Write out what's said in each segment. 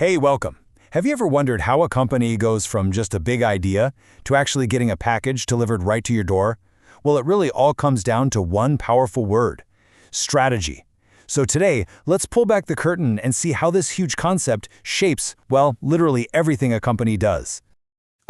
Hey, welcome. Have you ever wondered how a company goes from just a big idea to actually getting a package delivered right to your door? Well, it really all comes down to one powerful word: strategy. So today, let's pull back the curtain and see how this huge concept shapes, well, literally everything a company does.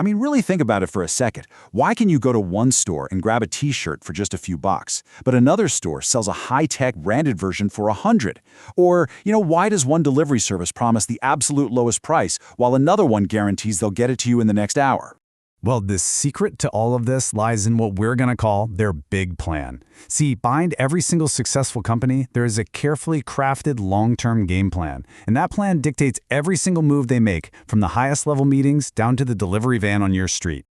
Really think about it for a second. Why can you go to one store and grab a t-shirt for just a few bucks, but another store sells a high-tech branded version for 100? Or, why does one delivery service promise the absolute lowest price while another one guarantees they'll get it to you in the next hour? Well, the secret to all of this lies in what we're going to call their big plan. See, behind every single successful company, there is a carefully crafted long-term game plan, and that plan dictates every single move they make, from the highest level meetings down to the delivery van on your street.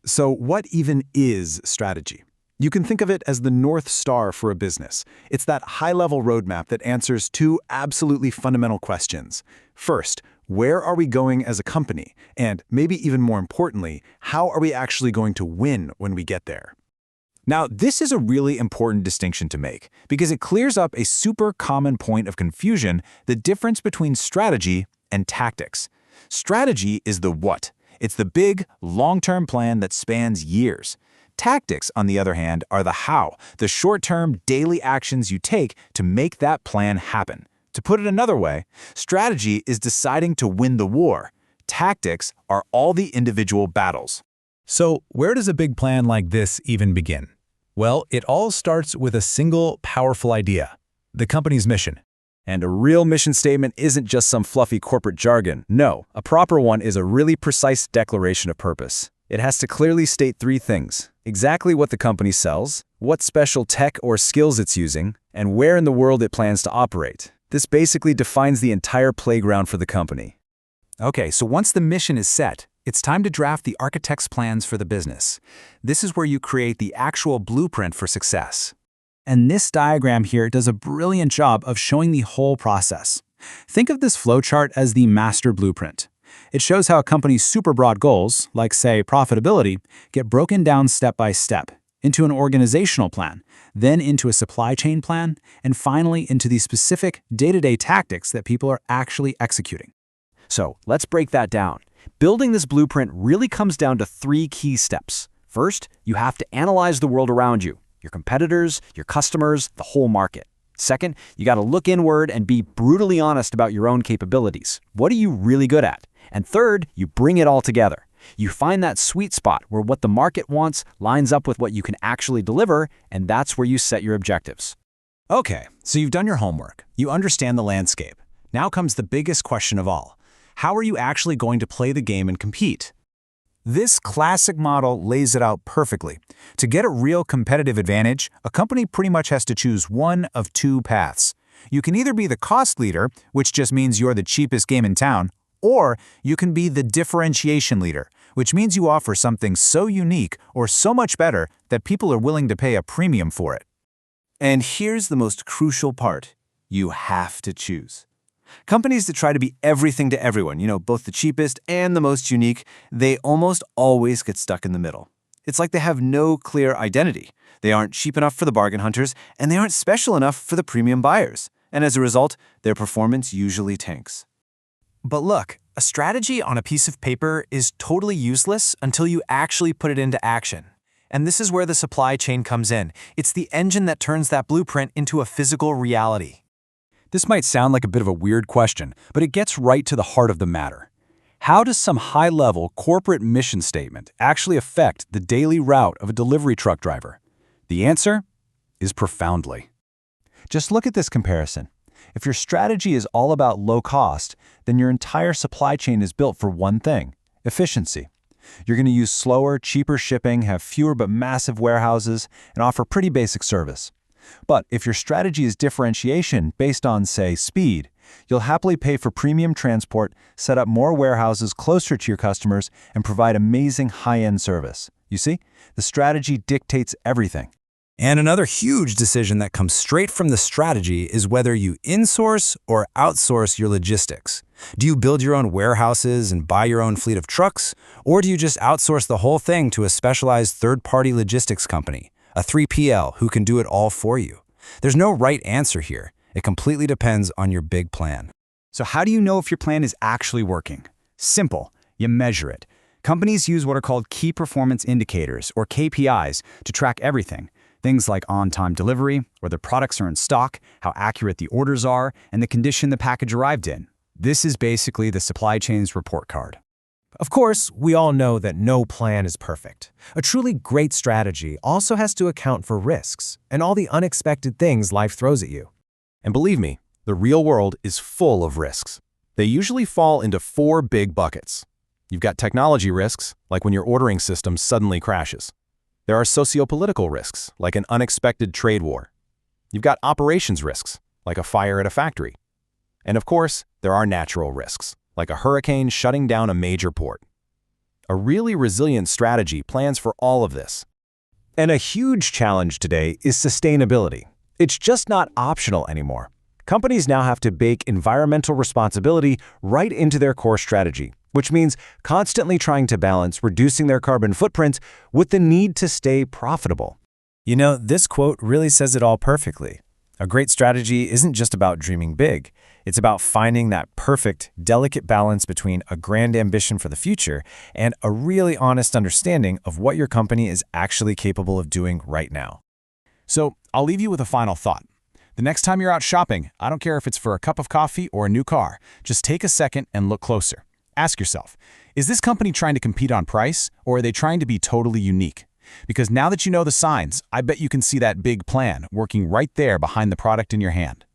So what even is strategy? You can think of it as the North Star for a business. It's that high-level roadmap that answers two absolutely fundamental questions. First, where are we going as a company? And maybe even more importantly, how are we actually going to win when we get there? Now, this is a really important distinction to make because it clears up a super common point of confusion: the difference between strategy and tactics. Strategy is the what. It's the big, long-term plan that spans years. Tactics, on the other hand, are the how, the short-term, daily actions you take to make that plan happen. To put it another way, strategy is deciding to win the war. Tactics are all the individual battles. So, where does a big plan like this even begin? Well, it all starts with a single, powerful idea: the company's mission. And a real mission statement isn't just some fluffy corporate jargon. No, a proper one is a really precise declaration of purpose. It has to clearly state three things: exactly what the company sells, what special tech or skills it's using, and where in the world it plans to operate. This basically defines the entire playground for the company. Okay, so once the mission is set, it's time to draft the architect's plans for the business. This is where you create the actual blueprint for success. And this diagram here does a brilliant job of showing the whole process. Think of this flowchart as the master blueprint. It shows how a company's super broad goals, like say profitability, get broken down step by step into an organizational plan, then into a supply chain plan, and finally into the specific day-to-day tactics that people are actually executing. So let's break that down. Building this blueprint really comes down to three key steps. First, you have to analyze the world around you: your competitors, your customers, the whole market. Second, you got to look inward and be brutally honest about your own capabilities. What are you really good at? And third, you bring it all together. You find that sweet spot where what the market wants lines up with what you can actually deliver, and that's where you set your objectives. Okay, so you've done your homework. You understand the landscape. Now comes the biggest question of all: how are you actually going to play the game and compete? This classic model lays it out perfectly. To get a real competitive advantage, a company pretty much has to choose one of two paths. You can either be the cost leader, which just means you're the cheapest game in town, or you can be the differentiation leader, which means you offer something so unique or so much better that people are willing to pay a premium for it. And here's the most crucial part: you have to choose. Companies that try to be everything to everyone, both the cheapest and the most unique, they almost always get stuck in the middle. It's like they have no clear identity. They aren't cheap enough for the bargain hunters, and they aren't special enough for the premium buyers. And as a result, their performance usually tanks. But look, a strategy on a piece of paper is totally useless until you actually put it into action. And this is where the supply chain comes in. It's the engine that turns that blueprint into a physical reality. This might sound like a bit of a weird question, but it gets right to the heart of the matter. How does some high-level corporate mission statement actually affect the daily route of a delivery truck driver? The answer is profoundly. Just look at this comparison. If your strategy is all about low cost, then your entire supply chain is built for one thing: efficiency. You're going to use slower, cheaper shipping, have fewer but massive warehouses, and offer pretty basic service. But if your strategy is differentiation based on, say, speed, you'll happily pay for premium transport, set up more warehouses closer to your customers, and provide amazing high-end service. You see, the strategy dictates everything. And another huge decision that comes straight from the strategy is whether you insource or outsource your logistics. Do you build your own warehouses and buy your own fleet of trucks? Or do you just outsource the whole thing to a specialized third-party logistics company, a 3PL who can do it all for you? There's no right answer here. It completely depends on your big plan. So how do you know if your plan is actually working? Simple. You measure it. Companies use what are called key performance indicators, or KPIs, to track everything. Things like on-time delivery, whether products are in stock, how accurate the orders are, and the condition the package arrived in. This is basically the supply chain's report card. Of course, we all know that no plan is perfect. A truly great strategy also has to account for risks and all the unexpected things life throws at you. And believe me, the real world is full of risks. They usually fall into 4 big buckets. You've got technology risks, like when your ordering system suddenly crashes. There are sociopolitical risks, like an unexpected trade war. You've got operations risks, like a fire at a factory. And of course, there are natural risks, like a hurricane shutting down a major port. A really resilient strategy plans for all of this. And a huge challenge today is sustainability. It's just not optional anymore. Companies now have to bake environmental responsibility right into their core strategy, which means constantly trying to balance reducing their carbon footprint with the need to stay profitable. You know, this quote really says it all perfectly. A great strategy isn't just about dreaming big. It's about finding that perfect, delicate balance between a grand ambition for the future and a really honest understanding of what your company is actually capable of doing right now. So, I'll leave you with a final thought. The next time you're out shopping, I don't care if it's for a cup of coffee or a new car, just take a second and look closer. Ask yourself, is this company trying to compete on price, or are they trying to be totally unique? Because now that you know the signs, I bet you can see that big plan working right there behind the product in your hand.